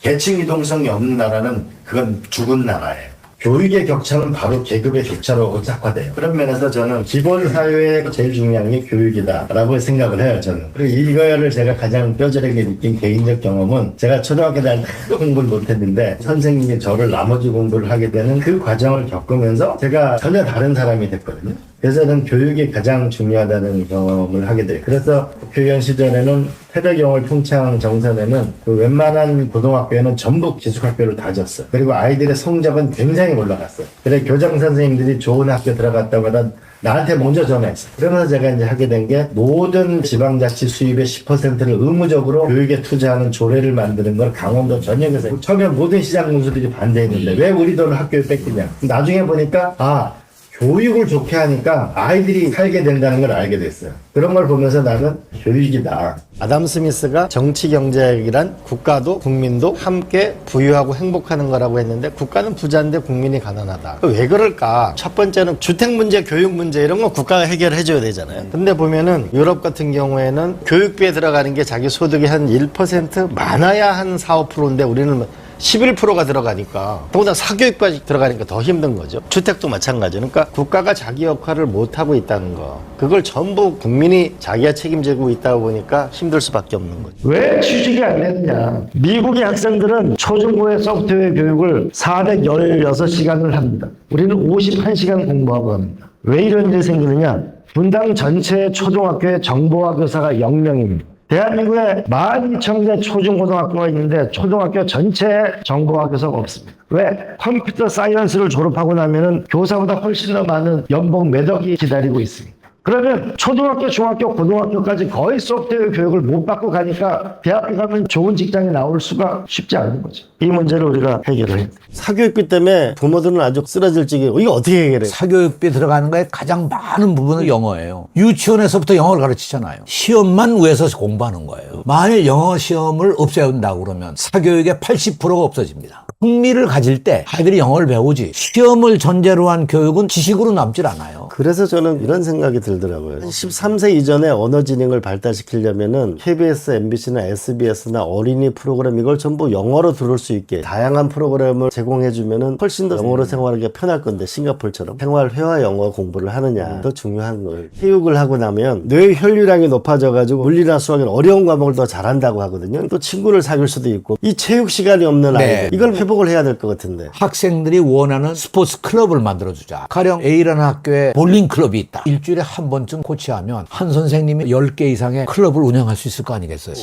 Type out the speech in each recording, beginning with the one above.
계층 이동성이 없는 나라는 그건 죽은 나라예요. 교육의 격차는 바로 계급의 격차로 오작화돼요. 그런 면에서 저는 기본 사회에 제일 중요한 게 교육이다라고 생각을 해요, 저는. 그리고 이거를 제가 가장 뼈저리게 느낀 개인적 경험은 제가 초등학교 다닐 때 공부를 못했는데 선생님이 저를 나머지 공부를 하게 되는 그 과정을 겪으면서 제가 전혀 다른 사람이 됐거든요. 그래서 저는 교육이 가장 중요하다는 경험을 하게 돼요. 그래서 교연 시절에는 태백영월 평창 정선에는 그 웬만한 고등학교에는 전부 기숙학교를 다녔어요. 그리고 아이들의 성적은 굉장히 올라갔어요. 그래서 교장 선생님들이 좋은 학교 들어갔다고 하다 나한테 먼저 전화했어. 그러면서 제가 이제 하게 된 게 모든 지방자치 수입의 10%를 의무적으로 교육에 투자하는 조례를 만드는 걸 강원도 전역에서 했어요. 처음에 모든 시장 군수들이 반대했는데 왜 우리 돈을 학교에 뺏기냐. 나중에 보니까 교육을 좋게 하니까 아이들이 살게 된다는 걸 알게 됐어요. 그런 걸 보면서 나는 교육이다. 아담 스미스가 정치경제학이란 국가도 국민도 함께 부유하고 행복하는 거라고 했는데 국가는 부자인데 국민이 가난하다. 왜 그럴까? 첫 번째는 주택 문제, 교육 문제 이런 거 국가가 해결해 줘야 되잖아요. 근데 보면은 유럽 같은 경우에는 교육비에 들어가는 게 자기 소득의 한 1% 많아야 한 4, 5%인데 우리는 11%가 들어가니까 더구나 사교육까지 들어가니까 더 힘든 거죠. 주택도 마찬가지죠. 그러니까 국가가 자기 역할을 못하고 있다는 거, 그걸 전부 국민이 자기가 책임지고 있다고 보니까 힘들 수밖에 없는 거죠. 왜 취직이 안 되느냐. 미국의 학생들은 초중고의 소프트웨어 교육을 416시간을 합니다. 우리는 51시간 공부하고 합니다. 왜 이런 일이 생기느냐. 분당 전체 초등학교의 정보화 교사가 0명입니다. 대한민국에 12,000개 초중고등학교가 있는데 초등학교 전체에 정보화 교사가 없습니다. 왜? 컴퓨터 사이언스를 졸업하고 나면은 교사보다 훨씬 더 많은 연봉 몇 억이 기다리고 있습니다. 그러면 초등학교, 중학교, 고등학교까지 거의 소프트웨어 교육을 못 받고 가니까 대학교 가면 좋은 직장에 나올 수가 쉽지 않은 거죠. 이 문제를 우리가 해결을 해야 돼요. 사교육비 때문에 부모들은 아주 쓰러질 지경. 이거 어떻게 해결해요? 사교육비 들어가는 거에 가장 많은 부분은 영어예요. 유치원에서부터 영어를 가르치잖아요. 시험만 위해서 공부하는 거예요. 만일 영어 시험을 없애는다고 그러면 사교육의 80%가 없어집니다. 흥미를 가질 때 아이들이 영어를 배우지 시험을 전제로 한 교육은 지식으로 남질 않아요. 그래서 저는 이런 생각이 들더라고요. 13세 이전에 언어 지능을 발달시키려면은 KBS, MBC나 SBS나 어린이 프로그램 이걸 전부 영어로 들을 수 있게 다양한 프로그램을 제공해주면은 훨씬 더 영어로 생활하기가 편할 건데 싱가포르처럼 생활회화 영어 공부를 하느냐 더 중요한 걸. 교육을 하고 나면 뇌 혈류량이 높아져가지고 물리나 수학이 어려운 과목을 더 잘한다고 하거든요. 또 친구를 사귈 수도 있고 이 체육 시간이 없는 아이들 이걸 회복을 해야 될 것 같은데. 학생들이 원하는 스포츠 클럽을 만들어주자. 가령 A라는 학교에 볼링 클럽이 있다. 일주일에 한 번쯤 코치하면 한 선생님이 10개 이상의 클럽을 운영할 수 있을 거 아니겠어요?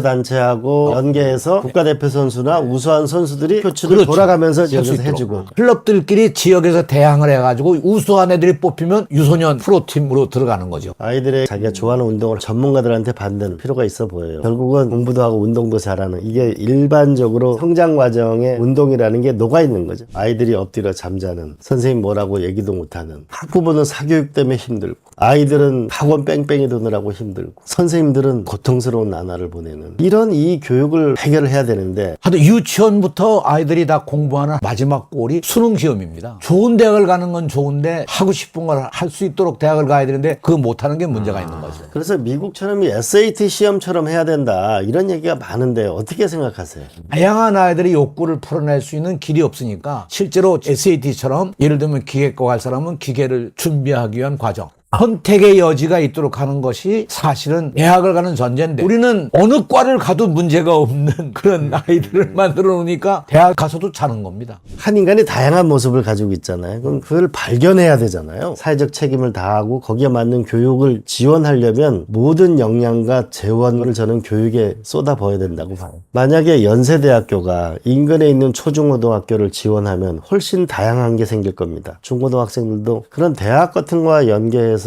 지방자치단체하고 연계해서 국가대표 선수나 우수한 선수들이 표출을 돌아가면서 지역에서 해주고 클럽들끼리 지역에서 대항을 해가지고 우수한 애들이 뽑히면 유소년 프로팀으로 들어가는 거죠. 아이들의 자기가 좋아하는 운동을 전문가들한테 받는 필요가 있어 보여요. 결국은 공부도 하고 운동도 잘하는 이게 일반적으로 성장 과정에 운동이라는 게 녹아있는 거죠. 아이들이 엎드려 잠자는, 선생님 뭐라고 얘기도 못하는, 학부모는 사교육 때문에 힘들고 아이들은 학원 뺑뺑이 도느라고 힘들고 선생님들은 고통스러운 나날을 보내는 이런 이 교육을 해결을 해야 되는데 하여튼 유치원부터 아이들이 다 공부하는 마지막 골이 수능 시험입니다. 좋은 대학을 가는 건 좋은데 하고 싶은 걸 할 수 있도록 대학을 가야 되는데 그거 못하는 게 문제가 있는 거죠. 그래서 미국처럼 이 SAT 시험처럼 해야 된다 이런 얘기가 많은데 어떻게 생각하세요? 다양한 아이들의 욕구를 풀어낼 수 있는 길이 없으니까 실제로 SAT처럼 예를 들면 기계과 갈 사람은 기계를 준비하기 위한 과정, 선택의 여지가 있도록 하는 것이 사실은 대학을 가는 전제인데 우리는 어느 과를 가도 문제가 없는 그런 아이들을 만들어 놓으니까 대학 가서도 자는 겁니다. 한 인간이 다양한 모습을 가지고 있잖아요. 그럼 그걸 발견해야 되잖아요. 사회적 책임을 다하고 거기에 맞는 교육을 지원하려면 모든 역량과 재원을 저는 교육에 쏟아부어야 된다고 봐요. 만약에 연세대학교가 인근에 있는 초중고등학교를 지원하면 훨씬 다양한 게 생길 겁니다. 중고등학생들도 그런 대학 같은 거와 연계해서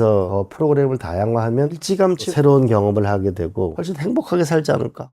프로그램을 다양화하면 일찌감치 새로운 경험을 하게 되고 훨씬 행복하게 살지 않을까.